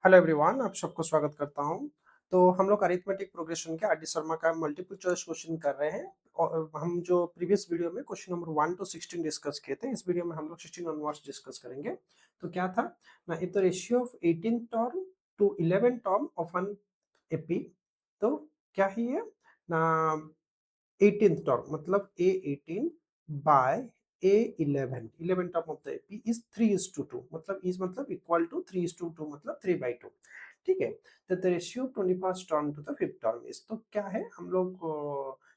Hello everyone, आप सबको स्वागत करता हूं। तो हम लोग अरिथमेटिक प्रोग्रेशन के आर डी शर्मा का मल्टीपल चॉइस क्वेश्चन कर रहे हैं। और हम जो प्रीवियस वीडियो में क्वेश्चन नंबर 1 to 16 डिस्कस किए थे, इस वीडियो में हम लोग 16 ऑनवर्ड्स डिस्कस करेंगे। तो क्या था ना, if the ratio of 18 term to 11 term of an AP. तो क्या है ये ना, 18th टर्म मतलब A18 बाय A11, 11 term of the AP is 3:2, मतलब इज मतलब इक्वल टू 3:2 मतलब 3/2। ठीक है। तो the ratio 21st term to the 5th term is, तो क्या है हम लोग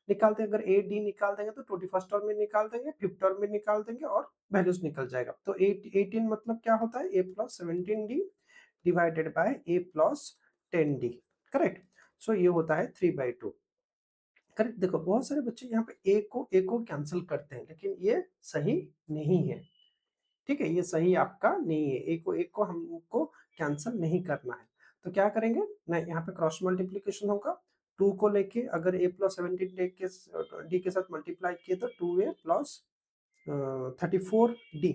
निकालते हैं। अगर ए डी निकाल देंगे तो 21st टर्म में निकाल देंगे, 5th टर्म में निकाल देंगे और वैल्यूज निकल जाएगा। तो 18 मतलब क्या होता है, a plus 17d divided by a plus 10d। Correct. So ये होता है 3/2। करेक्ट। देखो बहुत सारे बच्चे यहाँ पे ए को कैंसिल करते हैं, लेकिन ये सही नहीं है। ठीक है, ये सही आपका नहीं है। एक को हमको कैंसिल नहीं करना है। तो क्या करेंगे ना, यहाँ पे क्रॉस मल्टीप्लीकेशन होगा। 2 को लेके अगर a प्लस 17 डी के साथ मल्टीप्लाई किए तो 2a plus 34d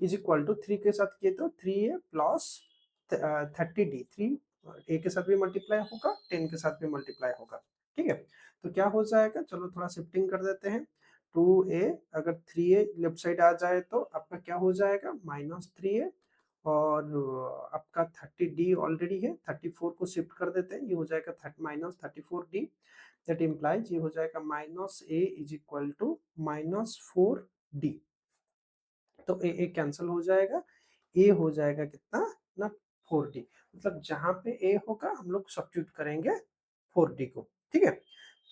is equal to 3 के साथ किए तो 3a प्लस 30d। 3 a के साथ भी मल्टीप्लाई होगा, 10 के साथ भी मल्टीप्लाई होगा। ठीक है। तो क्या हो जाएगा, चलो थोड़ा शिफ्टिंग कर देते हैं। 2a, अगर 3a लेफ्ट साइड आ जाए तो आपका क्या हो जाएगा, -3a। और आपका 30d ऑलरेडी है, 34 को शिफ्ट कर देते हैं, ये हो जाएगा -34d। दैट इम्प्लाइज ये हो जाएगा -a is equal to -4d। तो ए कैंसिल हो जाएगा, ए हो जाएगा कितना ना, 4d। मतलब जहां पे ए होगा हम लोग सब्स्टिट्यूट करेंगे 4d को। ठीक है।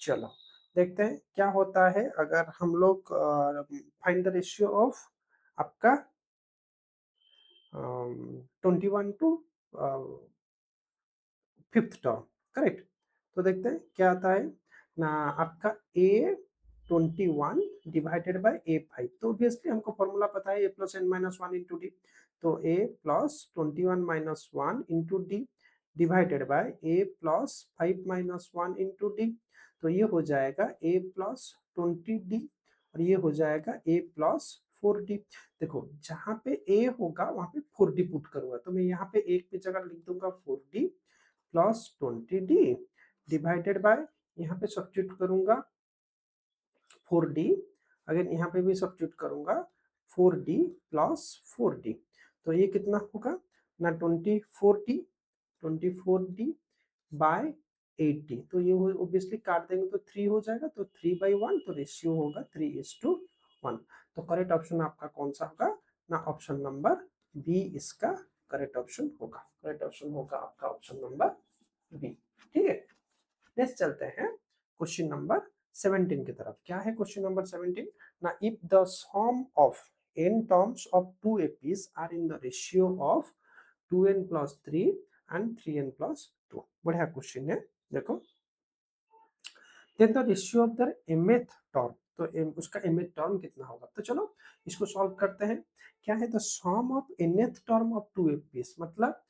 चलो देखते हैं क्या होता है अगर हम लोग फाइंड द रेशियो ऑफ आपका 21 टू 5th टर्म। करेक्ट। तो देखते हैं क्या आता है ना, आपका A21 डिवाइडेड बाय A5। तो ऑब्वियसली हमको फॉर्मूला पता है, a plus n minus one into d. तो a plus 21 minus one into D divided by a plus 5 minus one into d. तो ये हो जाएगा a प्लस 20d और ये हो जाएगा a प्लस 4d। देखो जहां पे a होगा वहां पे 4d पुट करूंगा, तो मैं यहाँ पे एक की जगह लिख दूंगा 4d plus 20d divided by, यहाँ पे सब्स्टिट्यूट करूंगा 4d, अगर यहाँ पे भी सब्स्टिट्यूट करूंगा 4d प्लस 4d। तो ये कितना होगा ना, 24d बाय 80। तो ये ऑब्वियसली काट देंगे तो 3 हो जाएगा, तो 3/1। तो रेशियो होगा 3:1। तो करेक्ट ऑप्शन आपका कौन सा होगा ना, ऑप्शन नंबर बी इसका करेक्ट ऑप्शन होगा। करेक्ट ऑप्शन होगा आपका ऑप्शन नंबर बी। ठीक है। नेक्स्ट चलते हैं क्वेश्चन नंबर 17 की तरफ। क्या है क्वेश्चन नंबर 17 ना, if the sum of n terms of two APs are in the ratio of 2n plus 3 and 3n plus 2। बढ़िया क्वेश्चन है। देखो, then the ratio of the mth term, तो उसका mth टर्म कितना होगा। तो चलो इसको सॉल्व करते हैं। क्या है, the sum of nth term of two APs, मतलब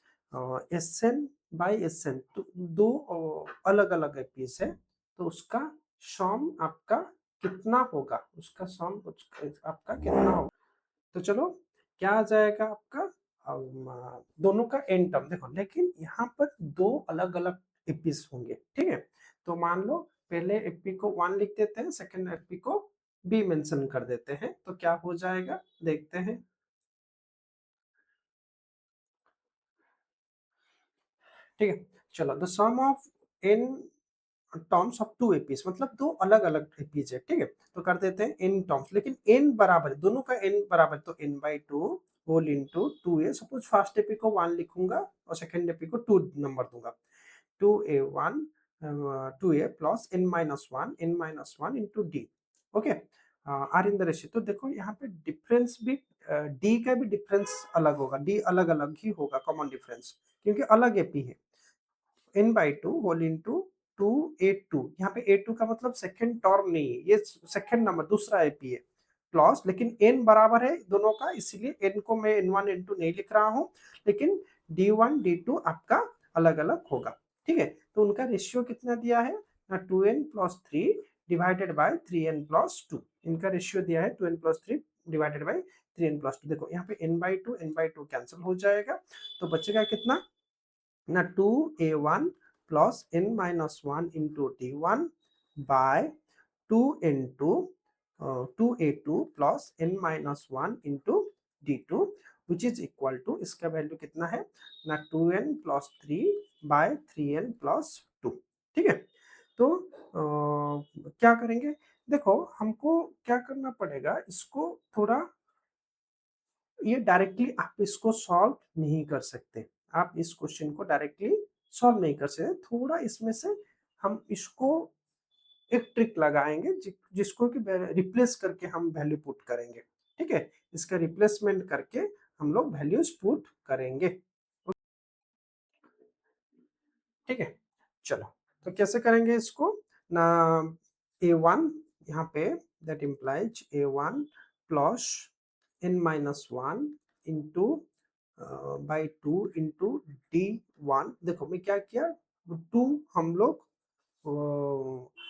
Sn बाय Sn, तो दो अलग अलग एपीज है, तो उसका सम आपका कितना होगा, उसका सम आपका कितना होगा। तो चलो क्या आ जाएगा आपका, दोनों का एन टर्म देखो, लेकिन यहाँ पर दो अलग अलग एपीज होंगे। ठीक है। तो मान लो पहले एपी को 1 लिख देते हैं, सेकंड एपी को बी मेंशन कर देते हैं, तो क्या हो जाएगा देखते हैं। ठीक है। चलो, the sum of n terms of two APs, मतलब दो अलग अलग एपीज है। ठीक है। तो कर देते हैं एन टर्म्स, लेकिन एन बराबर दोनों का एन बराबर, तो n/2 whole into 2a। Suppose first AP को 1 लिखूंगा और सेकंड एपी को 2 नंबर दूंगा। 2a1 2a plus n-1 into d. Okay. Are in the ratio. तो देखो यहाँ पे डिफरेंस भी, डी का भी डिफरेंस अलग होगा, डी अलग अलग ही होगा, कॉमन डिफरेंस, क्योंकि अलग एपी है। n/2 होल इंटू 2a2, यहाँ पे a2 का मतलब सेकंड टर्म नहीं है, ये सेकंड नंबर दूसरा एपी है। प्लस, लेकिन n बराबर है दोनों का, इसीलिए n को मैं n1 n2 नहीं लिख रहा हूँ, लेकिन d1 d2 आपका अलग अलग होगा। ठीक है। तो उनका रेशियो कितना दिया है ना, 2n plus 3 divided by 3n plus 2। इनका रेशियो दिया है 2n plus 3 divided by 3n+2। देखो यहाँ पे n/2 कैंसिल हो जाएगा, तो बचेगा कितना ना 2a1 plus n-1 into d1 by 2a2 plus n-1 into d2 which is equal to, इसका वैल्यू कितना है ना 2n+3 बाय 3n+2। ठीक है, तो क्या करेंगे, देखो हमको क्या करना पड़ेगा, इसको थोड़ा, ये डायरेक्टली आप इसको सॉल्व नहीं कर सकते, आप इस क्वेश्चन को डायरेक्टली सॉल्व नहीं कर सकते, थोड़ा इसमें से हम इसको एक ट्रिक लगाएंगे जिसको कि रिप्लेस करके हम वैल्यू पुट करेंगे। ठीक है, इसका रिप्लेसमेंट करके हम लोग वैल्यूज पुट करेंगे। ठीक है, चलो तो कैसे करेंगे इसको ना, a1 यहाँ पे that implies a1 plus n-1 into by 2 into d1। देखो मैं क्या किया, 2 हम लोग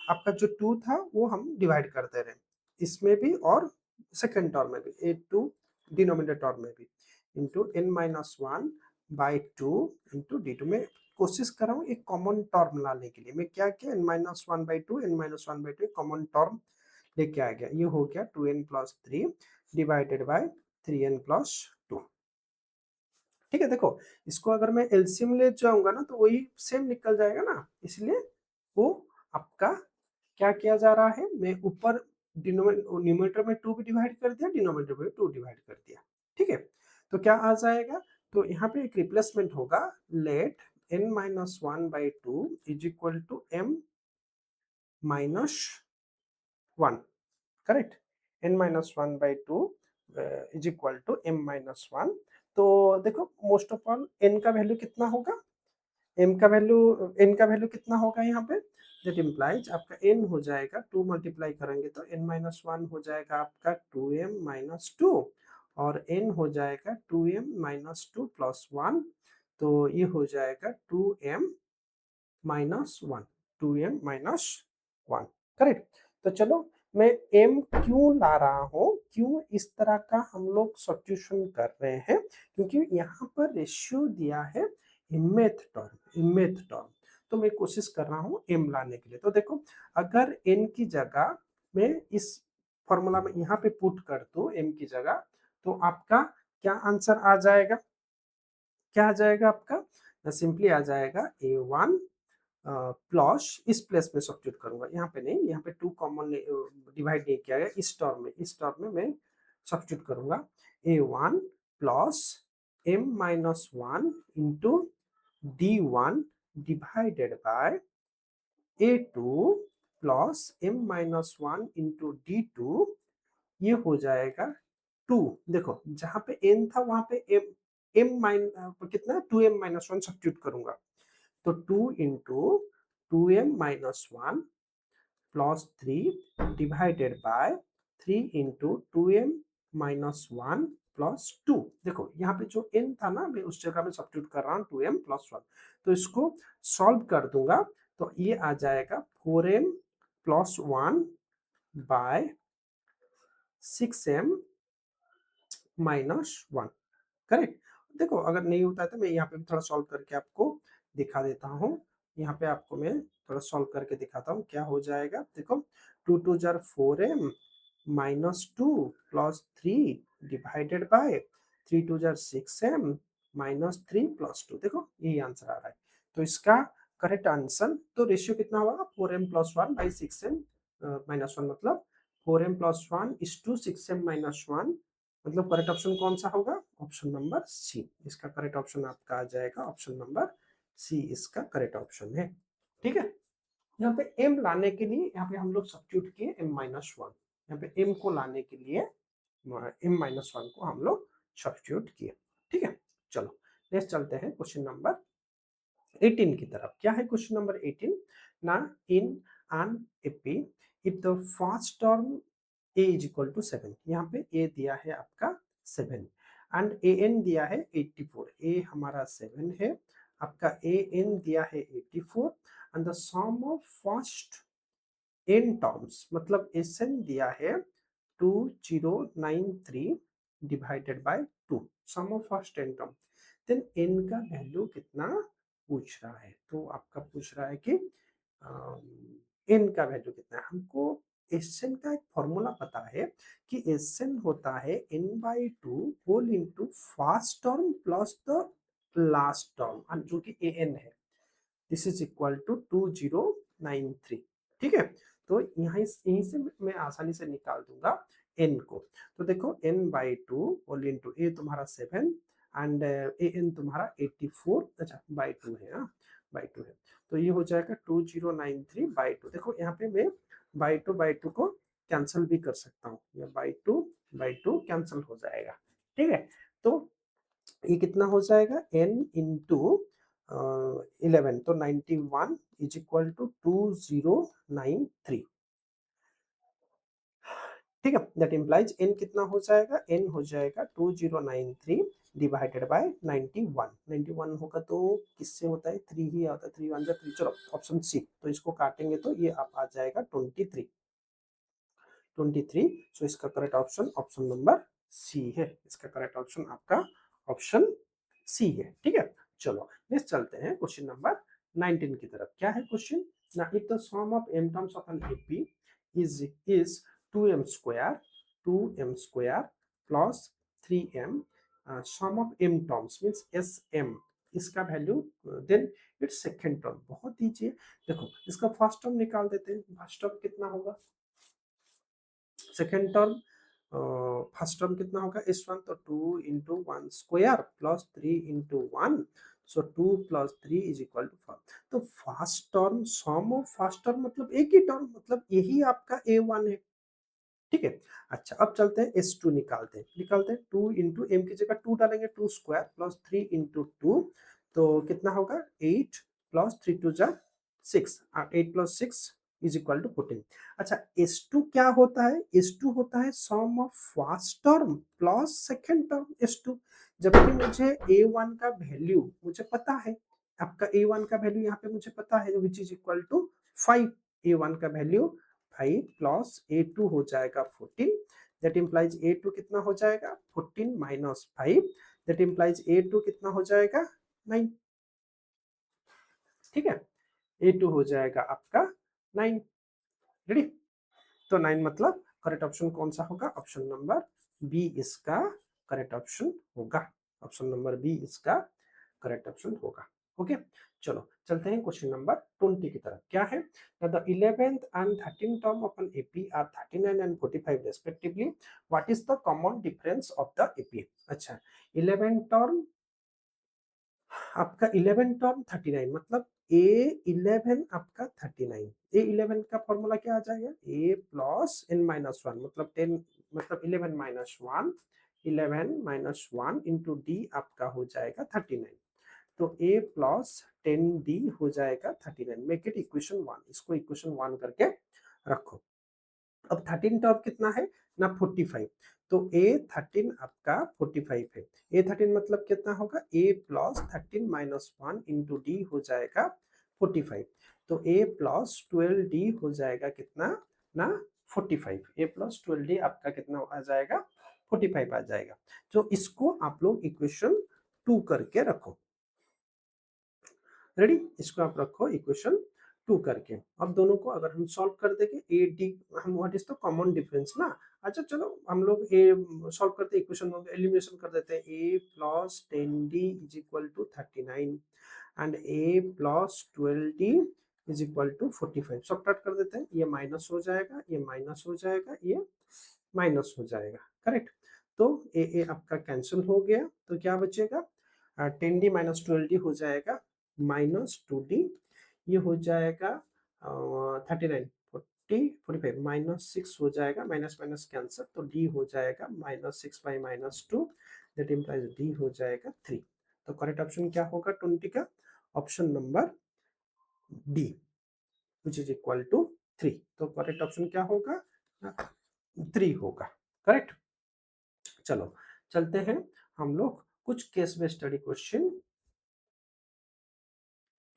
आपका जो 2 था वो हम डिवाइड करते रहे, इसमें भी और सेकेंड टर्म में भी, a2 डिनोमिनेटर में भी, into n-1 by 2 into d2 में कोशिश कर रहा हूँ एक कॉमन टर्म लाने के लिए। मैं क्या किया, n-1/2 n-1/2 कॉमन टर्म लेके आ गया, ये हो गया 2n+3 डिवाइडेड बाय 3n+2। ठीक है, देखो इसको अगर मैं एलसीएम ले जाऊंगा ना तो वही सेम निकल जाएगा ना, इसलिए वो आपका क्या किया जा रहा है, मैं ऊपर न्यूमरेटर में 2 भी डिवाइड कर दिया, डिनोमिनेटर में 2 डिवाइड कर दिया। ठीक है, तो क्या आ जाएगा, तो यहाँ पे एक रिप्लेसमेंट होगा, let n-1/2 is equal to m-1, correct, n-1/2 is equal to m-1। तो देखो मोस्ट ऑफ ऑल n का वैल्यू कितना होगा, n का वैल्यू कितना होगा यहाँ पे, दैट इम्प्लाइज आपका n हो जाएगा 2 मल्टीप्लाई करेंगे तो n-1 हो जाएगा आपका 2m-2 और n हो जाएगा 2m-2 प्लस 1, तो ये हो जाएगा 2m-1, 2m-1, करेक्ट। तो चलो मैं m क्यों ला रहा हूँ, क्यों इस तरह का हम लोग सब्स्टिट्यूशन कर रहे हैं, क्योंकि यहाँ पर रेशियो दिया है इमेथ टर्म, तो मैं कोशिश कर रहा हूँ m लाने के लिए। तो देखो अगर n की जगह मैं इस फॉर्मूला में यहाँ पे पुट कर दूं m की जगह, तो आपका क्या आंसर आ जाएगा, क्या आ जाएगा आपका, सिंपली आ जाएगा a1 प्लस, इस प्लेस में सब्स्टिट्यूट करूंगा, यहाँ पे नहीं, यहाँ पे 2 कॉमन डिवाइड नहीं किया गया, इस टर्म में मैं सब्स्टिट्यूट करूंगा, a1 plus m-1 into d1 divided by a2 plus m-1 into d2, ये हो जाएगा 2। देखो जहां पे n था वहां पे कितना 2m-1 सब्स्टिट्यूट करूंगा, तो 2 into 2m-1 plus 3 divided by 3 into 2m-1 plus 2। देखो यहाँ पे जो n था ना, मैं उस जगह में सब्स्टिट्यूट कर रहा हूँ 2m+1, तो इसको सॉल्व कर दूंगा, तो ये आ जाएगा 4m+1 बाय 6m-1, करेक्ट। देखो अगर नहीं होता है तो मैं यहाँ पे थोड़ा सॉल्व करके आपको दिखा देता हूँ, यहाँ पे आपको मैं थोड़ा सॉल्व करके दिखाता हूँ क्या हो जाएगा। देखो 2 2 jar 4m-2 plus 3 divided by 3 2 jar 6m-3 plus 2, देखो यही आंसर आ रहा है। तो इसका करेक्ट आंसर, तो रेशियो कितना होगा 4m+1 बाई 6m-1, मतलब 4m+1 इज टू 6m-1, मतलब करेक्ट ऑप्शन कौन सा होगा, ऑप्शन नंबर सी, इसका करेक्ट ऑप्शन आपका आ जाएगा ऑप्शन नंबर सी, इसका करेक्ट ऑप्शन है। ठीक है, यहाँ पे m लाने के लिए यहाँ पे हम लोग सब्स्टिट्यूट किए m-1, यहाँ पे m को लाने के लिए m-1 को हम लोग सब्स्टिट्यूट किए। ठीक है, चलो नेक्स्ट चलते हैं क्वेश्चन नंबर 18 की तरफ। क्या है क्वेश्चन नंबर 18 ना, in an AP if the first term a is equal to 7, यहाँ पे a दिया है आपका 7 एंड an दिया है 84, a हमारा 7 है, आपका an दिया है 84 and the sum of first n terms, मतलब sn दिया है 2093 divided by 2, sum of first n term. Then n का वैल्यू कितना पूछ रहा है, तो आपका पूछ रहा है कि n का वैल्यू कितना है। हमको Sn का एक फॉर्मूला पता है कि Sn होता है n/2 whole into first term plus the last term जो कि an है। This is equal to 2093। ठीक है, तो यहीं से मैं आसानी से निकाल दूंगा n को। तो देखो n/2 होल इंटू ए तुम्हारा 7 एंड an तुम्हारा 84, अच्छा बाई 2 है, हाँ बाई 2 है। तो ये हो जाएगा 2093/2। देखो यहाँ पे मैं बाई टू को कैंसिल भी कर सकता हूँ, ये बाई टू कैंसिल हो जाएगा। ठीक है, तो ये कितना हो जाएगा n इंटू 11, तो 91 इज इक्वल टू 2093। ठीक है, दैट इम्प्लाइज n कितना हो जाएगा, n हो जाएगा 2093 डिवाइडेड बाय 91। 91 होगा तो किससे होता है, 3 ही आता है, 3 1 जा 3। चलो ऑप्शन सी, तो इसको काटेंगे तो ये आप आ जाएगा 23। सो इसका correct option option number C है। इसका करेक्ट ऑप्शन आपका ऑप्शन सी है। ठीक है, चलो नेक्स्ट चलते हैं क्वेश्चन नंबर 19 की तरफ। क्या है क्वेश्चन ना, if the sum of m terms of an AP is 2m square plus 3m sum of m terms means sm, इसका value then it's second term. बहुत ईजी है, देखो इसका फर्स्ट टर्म निकाल देते हैं। फर्स्ट टर्म कितना होगा, सेकेंड टर्म फर्स्ट टर्म कितना होगा s1, तो 2 into 1 square plus 3 into 1, so 2 plus 3 is equal to 4। तो first term sum of first term मतलब एक ही टर्म, मतलब यही आपका a1 है। ठीक है, अच्छा अब चलते हैं s2 निकालते हैं 2 इंटू एम की जगह 2 डालेंगे, 2 स्क्वायर प्लस 3 इंटू 2, तो कितना होगा 8 प्लस 3 टू जा 6, 8 प्लस 6 इज इक्वल टू 14। अच्छा s2 क्या होता है, s2 होता है sum of first term plus second term s2। जबकि मुझे a1 का वैल्यू मुझे पता है, आपका a1 का वैल्यू यहाँ पे मुझे पता है विच इज इक्वल टू 5। a1 का वैल्यू 5 प्लस a2 हो जाएगा 14, दैट इम्प्लाइज a2 कितना हो जाएगा 14 माइनस 5, दैट इम्प्लाइज a2 कितना हो जाएगा 9। ठीक है, a2 हो जाएगा आपका 9। रेडी, तो 9 मतलब करेक्ट ऑप्शन कौन सा होगा, ऑप्शन नंबर बी इसका करेक्ट ऑप्शन होगा। ऑप्शन नंबर बी इसका करेक्ट ऑप्शन होगा। ओके, चलो चलते हैं क्वेश्चन नंबर 20 की तरफ। क्या है, the 11th and 13th term of an AP are 39 and 45 respectively, what is the common difference of the AP। अच्छा 11th term आपका 11 टर्म 39 मतलब a11 आपका 39। a11 का फॉर्मूला क्या आ जाएगा, a प्लस n माइनस 1 मतलब 10 मतलब 11 माइनस 1, 11 माइनस 1 इंटू डी आपका हो जाएगा 39। तो a प्लस 10d हो जाएगा 39। मेक इट इक्वेशन 1, इसको इक्वेशन 1 करके रखो। अब 13 टर्म कितना है ना 45, तो a13 आपका 45 है। a13 मतलब कितना होगा, a plus 13 minus 1 into d हो जाएगा 45, तो a प्लस 12d हो जाएगा कितना ना 45। a प्लस 12d आपका कितना आ जाएगा 45 आ जाएगा। तो इसको आप लोग इक्वेशन 2 करके रखो। रेडी, इसको आप रखो इक्वेशन 2 करके। अब दोनों को अगर हम सॉल्व कर देंगे ए डी, हम what is the common difference ना। अच्छा चलो हम लोग ए सॉल्व करते इक्वेशन एलिमिनेशन कर देते हैं। A plus 10d is equal to 39 and a plus 12d is equal to 45। Subtract कर देते हैं, ये माइनस हो जाएगा, ये माइनस हो जाएगा, ये माइनस हो जाएगा। करेक्ट, तो ए आपका कैंसिल हो गया, तो क्या बचेगा 10d माइनस 12d हो जाएगा -2d, ये हो जाएगा 39 40 45 -6 हो जाएगा, माइनस माइनस कैंसर, तो d हो जाएगा -6 बाई -2, दैट इम्प्लाइज d हो जाएगा 3। तो करेक्ट ऑप्शन क्या होगा 20 का, option number D which is equal to 3। तो करेक्ट ऑप्शन क्या होगा 3 होगा। करेक्ट, चलो चलते हैं हम लोग कुछ case based study question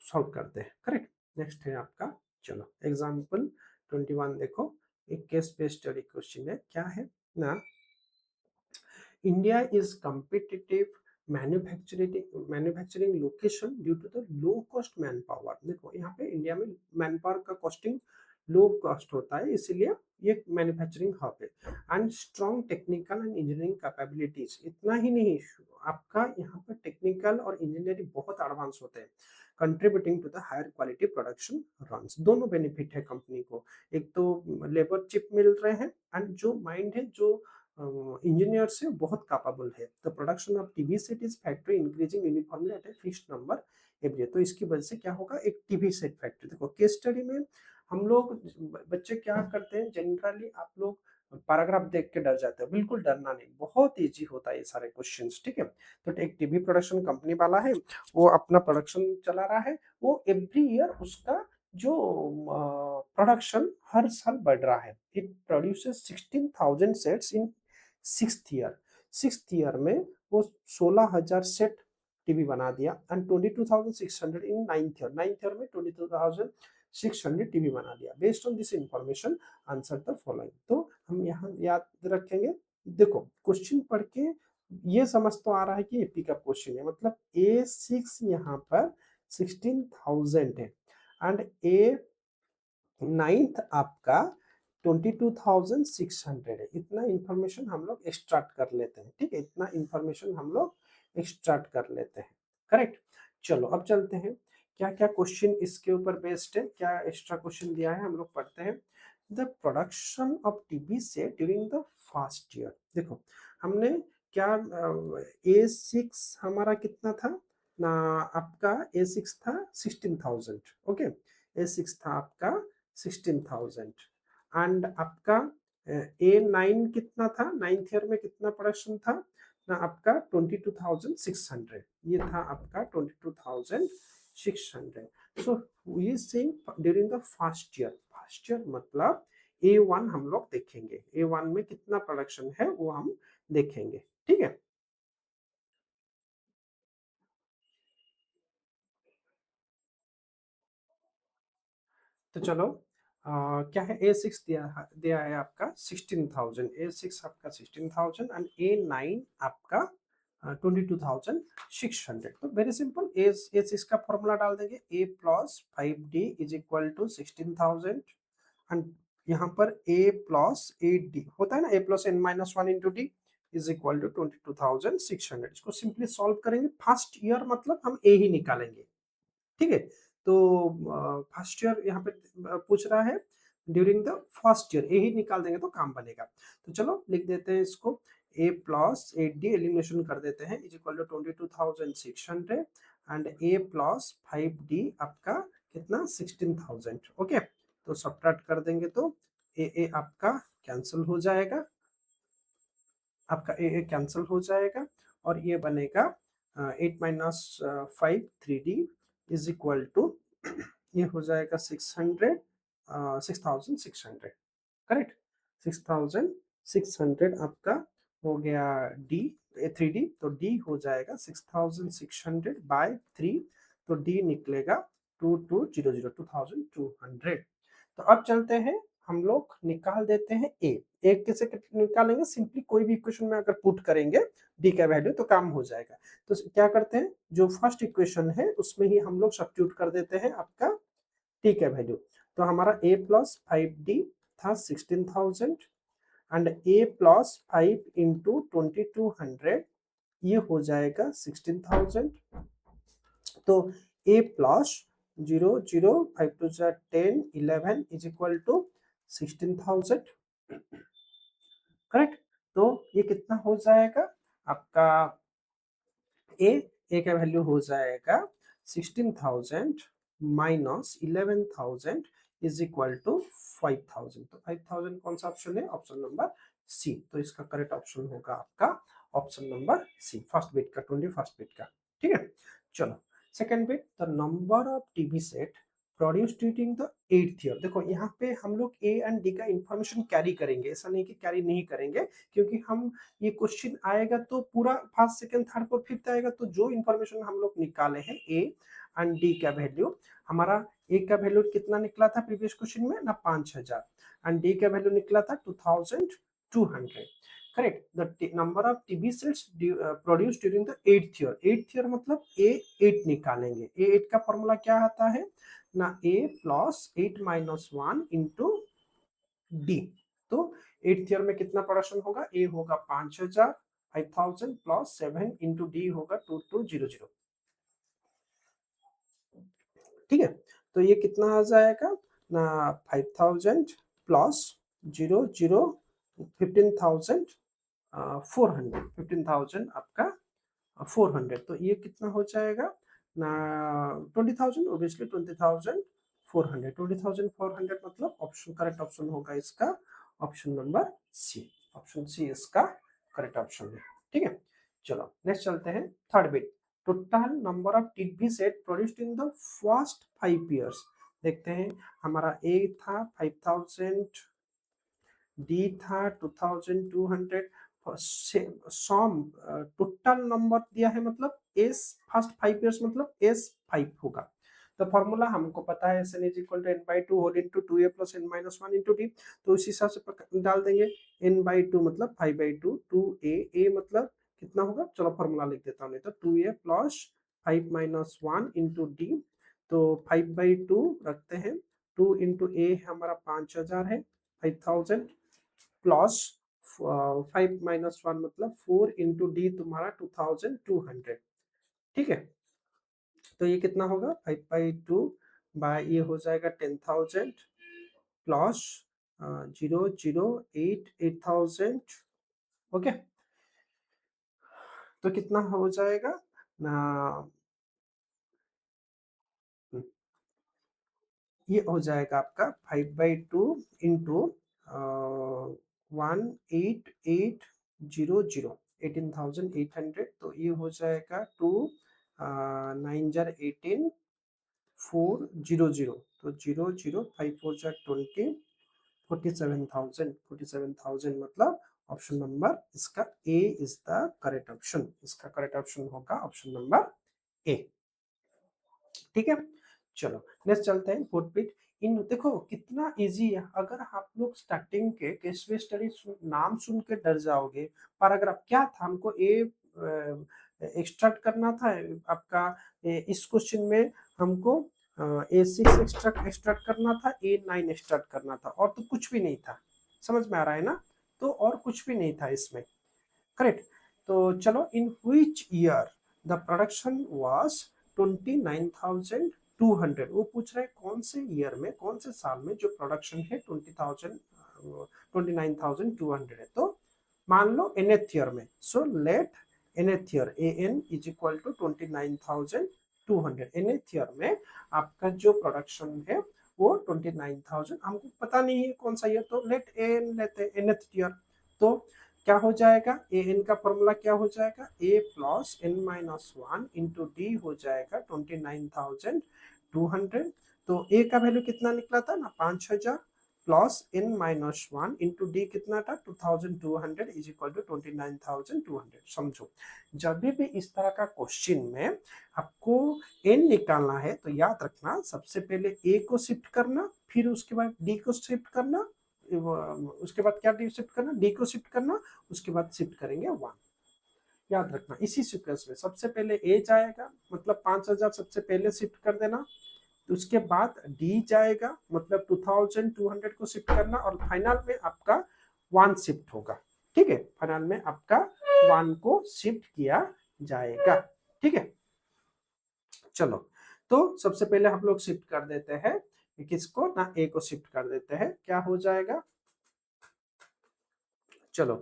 solve करते हैं। करेक्ट, नेक्स्ट है आपका, चलो एग्जाम्पल 21 देखो, एक केस बेस्ड स्टडी क्वेश्चन है। क्या है ना, India is competitive manufacturing location due to the low cost manpower. देखो यहाँ पे इंडिया में मैन पावर का कॉस्टिंग लो कॉस्ट होता है, इसीलिए ये मैन्युफैक्चरिंग हब है। And strong technical and engineering capabilities, इतना ही नहीं, आपका यहाँ पर टेक्निकल और इंजीनियरिंग बहुत एडवांस होते हैं, contributing to the higher quality production runs. दोनों बेनिफिट है कंपनी को, एक तो लेबर चिप मिल रहे हैं एंड जो माइंड है, जो इंजीनियर से बहुत कैपेबल है। The production of TV set is factory increasing uniformly eight a fixed number every. तो इसकी वजह से क्या होगा, एक टीवी सेट फैक्ट्री। देखो केस स्टडी में हम लोग बच्चे क्या करते हैं, जनरली आप लोग पैराग्राफ देख के डर जाते हैं, बिल्कुल डरना नहीं, बहुत इजी होता है ये सारे क्वेश्चंस, ठीक है। तो एक टीवी प्रोडक्शन कंपनी वाला है, वो अपना प्रोडक्शन चला रहा है, वो एवरी ईयर उसका जो प्रोडक्शन हर साल बढ़ रहा है। It produces 16,000 sets in sixth year में वो 16,000 सेट टीवी बना दिया एंड 22,600 इन नाइन्थ ईयर में 22,600 टीवी बना दिया। Based on this information answer the following. तो हम यहाँ याद रखेंगे, देखो क्वेश्चन पढ़ के ये समझ तो आ रहा है कि एपी का क्वेश्चन है, मतलब A6 यहाँ पर 16,000 है एंड A9 आपका 22,600 है। इतना इंफॉर्मेशन हम लोग एक्सट्रैक्ट कर लेते हैं, ठीक है, इतना इंफॉर्मेशन हम लोग एक्सट्रैक्ट कर लेते हैं, करेक्ट। चलो अब चलते हैं, क्या क्या क्वेश्चन इसके ऊपर बेस्ड है, क्या एक्स्ट्रा क्वेश्चन दिया है, हम लोग पढ़ते हैं। द प्रोडक्शन ऑफ टीबी से ड्यूरिंग द फर्स्ट ईयर। देखो हमने क्या, A6 हमारा कितना था ना, आपका A6 था 16,000, ओके, A6 था आपका 16,000 एंड आपका A9 कितना था, नाइन्थ ईयर में कितना प्रोडक्शन था ना आपका 22,600, ये था आपका 22,600। So we is saying during the first year मतलब A1 हम लोग देखेंगे, A1 में कितना प्रोडक्शन है वो हम देखेंगे, ठीक है। तो चलो क्या है, A6 दिया है आपका 16,000, A6 आपका 16,000 एंड A9 आपका 22,600। तो वेरी सिंपल, A6 का फॉर्मूला डाल देंगे, A plus 5D is equal to 16,000 and यहाँ पर A प्लस 8D होता है ना, A plus n-1 into d is equal to 22,600। इसको सिंपली सॉल्व करेंगे, फर्स्ट ईयर मतलब हम A ही निकालेंगे, ठीक है। तो फर्स्ट ईयर यहाँ पे पूछ रहा है, ड्यूरिंग द फर्स्ट ईयर यही निकाल देंगे तो काम बनेगा। तो चलो लिख देते हैं इसको, A प्लस 8D एलिमिनेशन कर देते हैं is equal to 22,600 and A plus 5D आपका कितना 16,000, ओके। तो सब्ट्रैक्ट कर देंगे तो ए आपका कैंसिल हो जाएगा, आपका ए कैंसिल हो जाएगा और ये बनेगा 8 minus 5 3D is equal to ये हो जाएगा 600 6,600, करेक्ट। 6,600 आपका हो गया डी 3D, तो डी हो जाएगा 6,600 बाय 3, तो डी निकलेगा 2200 तो अब चलते हैं, हम लोग निकाल देते हैं ए। एक कैसे निकालेंगे, सिंपली कोई भी इक्वेशन में अगर पुट करेंगे डी का वैल्यू तो काम हो जाएगा। तो क्या करते हैं, जो फर्स्ट इक्वेशन है उसमें ही हम लोग सब्स्टिट्यूट कर देते हैं आपका डी का वैल्यू। तो हमारा a प्लस 5D था 16,000 एंड a प्लस 5 इंटू 2200 ये हो जाएगा 16,000। तो a plus 0 0 5 2 10 11 is equal to 16,000, correct. तो ये कितना हो जाएगा आपका, ए का वैल्यू हो जाएगा 16,000 माइनस 11,000 इज इक्वल टू 5,000। तो 5,000 कौन सा ऑप्शन है, ऑप्शन नंबर सी। तो इसका करेक्ट ऑप्शन होगा आपका option number C, first bit का 21st बिट का, ठीक है। चलो second bit, the number of TV set produce during the 8th year. देखो यहाँ पे हम लोग ए एंड डी का इंफॉर्मेशन कैरी करेंगे, ऐसा नहीं कि कैरी नहीं करेंगे, क्योंकि हम ये क्वेश्चन आएगा तो पूरा first second third fourth fifth आएगा, तो जो इंफॉर्मेशन हम लोग निकाले हैं ए एंड डी का वैल्यू, हमारा ए का वैल्यू कितना निकला था प्रीवियस क्वेश्चन में ना 5,000 एंड डी का वैल्यू निकला था 2,200। Correct. The number of TB sales produce during the 8th year. 8th year मतलब ए 8 निकालेंगे। ए 8 का फॉर्मूला क्या आता है ना, ए प्लस 8 माइनस 1 इंटू डी। तो 8th ईयर में कितना प्रोडक्शन होगा, ए होगा 5000 5000 प्लस 7 इंटू डी होगा 2200। ठीक है, तो ये कितना आ जाएगा ना, 5000 प्लस 00 15,400 15,000 आपका 400। तो ये कितना हो जाएगा ना, 20,000 ऑब्वियसली 20,400। 20,400 मतलब ऑप्शन, करेक्ट ऑप्शन होगा इसका option number C. Option C इसका करेक्ट ऑप्शन है। ठीक है, चलो नेक्स्ट चलते हैं third bit. Total number of TB set produced in the first 5 years. देखते हैं, हमारा ए था 5000, डी था 2200, सम टोटल नंबर दिया है मतलब एस फर्स्ट 5 इयर्स मतलब एस 5 होगा। तो फॉर्मूला हमको पता है, n is equal to n by two whole into 2a plus n minus 1 into d. तो उस हिसाब से डाल देंगे, एन बाई टू मतलब 5/2, 2a, ए मतलब कितना होगा, चलो फॉर्मूला लिख देता हूँ, नहीं तो 2a plus 5 minus 1 into d. तो 5/2 रखते हैं, 2 इंटू ए हमारा 5000 है, 5000 प्लस 5 माइनस 1 मतलब 4 इंटू डी तुम्हारा 2200। ठीक है, तो ये कितना होगा 5/2 बाय ये हो जाएगा 10,000 प्लस 008 ओके। तो कितना हो जाएगा ना, ये हो जाएगा आपका 5/2 इंटू 18800 18,800। तो ये हो जाएगा 2 9 जार 18 400। तो 00 5 4 जार 20 47,000 मतलब ऑप्शन नंबर इसका ए इज द करेक्ट ऑप्शन। इसका करेक्ट ऑप्शन होगा ऑप्शन नंबर ए। ठीक है, चलो नेक्स्ट चलते हैं फोर्थ बिट। इन देखो कितना इजी है, अगर आप लोग स्टार्टिंग के केस स्टडी नाम सुन के डर जाओगे। पैराग्राफ क्या था, हमको ए एक्सट्रैक्ट करना था आपका, इस क्वेश्चन में हमको A6 एक्सट्रैक्ट करना था, A9 एक्सट्रैक्ट करना था, और तो कुछ भी नहीं था। समझ में आ रहा है ना, तो और कुछ भी नहीं था इसमें, करेक्ट। तो चलो, in which year the production was 29,200। वो पूछ रहे हैं कौन से ईयर में, कौन से साल में जो प्रोडक्शन है 29,200 है। तो मान लो nth ईयर में, so let nth year an is equal to 29,200। nth year में आपका जो प्रोडक्शन है वो 29,000, हमको पता नहीं है कौन सा ईयर, तो लेट an लेते हैं nth ईयर। तो क्या हो जाएगा, ए एन का फॉर्मूला क्या हो जाएगा, a plus n minus 1 into d हो जाएगा 29,200। तो ए का वैल्यू कितना निकला था ना, 5000 plus n minus 1 into d कितना था 2200 इज इक्वल टू 29,200। समझो, जब भी इस तरह का क्वेश्चन में आपको एन निकालना है तो याद रखना, सबसे पहले ए को शिफ्ट करना, फिर उसके बाद डी को शिफ्ट करना, उसके बाद क्या शिफ्ट करना, डी को शिफ्ट करना, उसके बाद शिफ्ट करेंगे 1। याद रखना इसी सीक्वेंस में, सबसे पहले ए जाएगा मतलब 5000 सबसे पहले शिफ्ट कर देना, उसके बाद डी जाएगा मतलब 2200 को शिफ्ट करना, और फाइनल में आपका 1 शिफ्ट होगा। ठीक है, फाइनल में आपका 1 को शिफ्ट किया जाएगा। ठीक है, चलो, तो सबसे पहले हम लोग शिफ्ट कर देते हैं किसको ना, ए को शिफ्ट कर देते हैं, क्या हो जाएगा, चलो,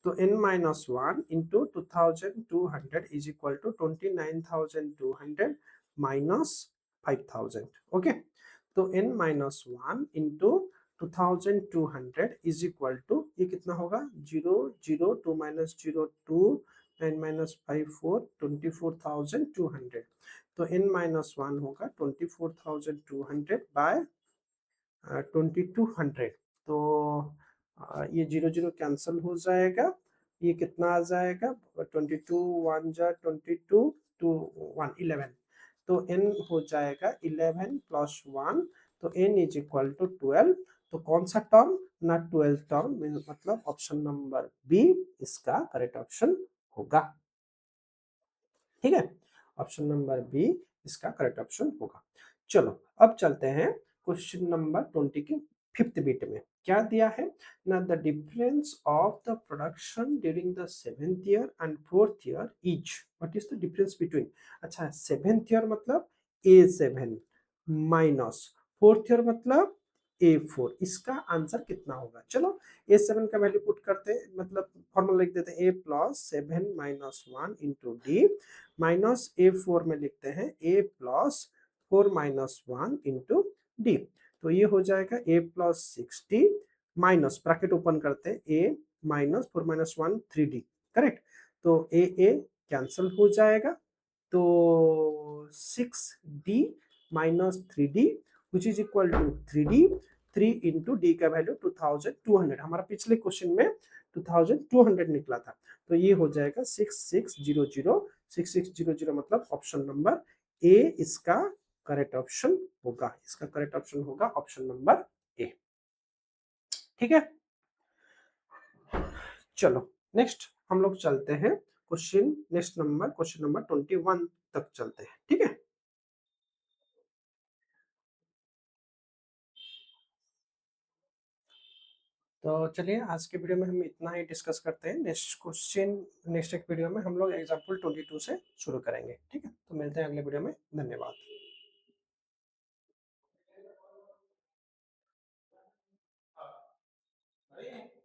तो n minus 1 into 2200 is equal to 29,200 minus 5,000। Okay, तो n minus 1 into 2200 is equal to, ये कितना होगा, 0 0 2 माइनस 0 2 9 माइनस 5 4 24,200। तो n माइनस 1 होगा 24,200 बाय 2200। तो ये 0 0 कैंसिल हो जाएगा, ये कितना आ जाएगा 22 1 जा 22 2 1 11। तो n हो जाएगा 11 प्लस 1, तो n इज इक्वल टू 12। तो कौन सा टर्म ना 12 टर्म, मतलब ऑप्शन नंबर बी इसका करेक्ट ऑप्शन होगा। ठीक है, ऑप्शन नंबर बी इसका करेक्ट ऑप्शन होगा। चलो अब चलते हैं क्वेश्चन नंबर 20 के फिफ्थ बिट में। क्या दिया है ना, the difference of the production during the 7th year and 4th year is, what is the difference between. अच्छा, 7th ईयर मतलब A7 माइनस 4th ईयर मतलब A4, इसका आंसर कितना होगा। चलो A7 का वैल्यू पुट करते हैं, मतलब फॉर्मूला लिख देते हैं, A+7-1 × D माइनस A4 में लिखते हैं A+4-1 × D। तो ये हो जाएगा A+60 माइनस ब्रैकेट ओपन करते हैं A-4-1 3D, करेक्ट। तो A कैंसिल हो जाएगा, तो 6D minus 3D which is equal to 3D। 3 into d का वैल्यू 2200, हमारा पिछले क्वेश्चन में 2200 निकला था, तो ये हो जाएगा 6600। 6600 मतलब ऑप्शन नंबर ए इसका करेक्ट ऑप्शन होगा, इसका करेक्ट ऑप्शन होगा ऑप्शन नंबर ए। ठीक है, चलो नेक्स्ट हम लोग चलते हैं क्वेश्चन नंबर 21 तक चलते हैं। ठीक है, तो चलिए आज के वीडियो में हम इतना ही डिस्कस करते हैं। नेक्स्ट एक वीडियो में हम लोग एग्जाम्पल 22 से शुरू करेंगे। ठीक है, तो मिलते हैं अगले वीडियो में, धन्यवाद।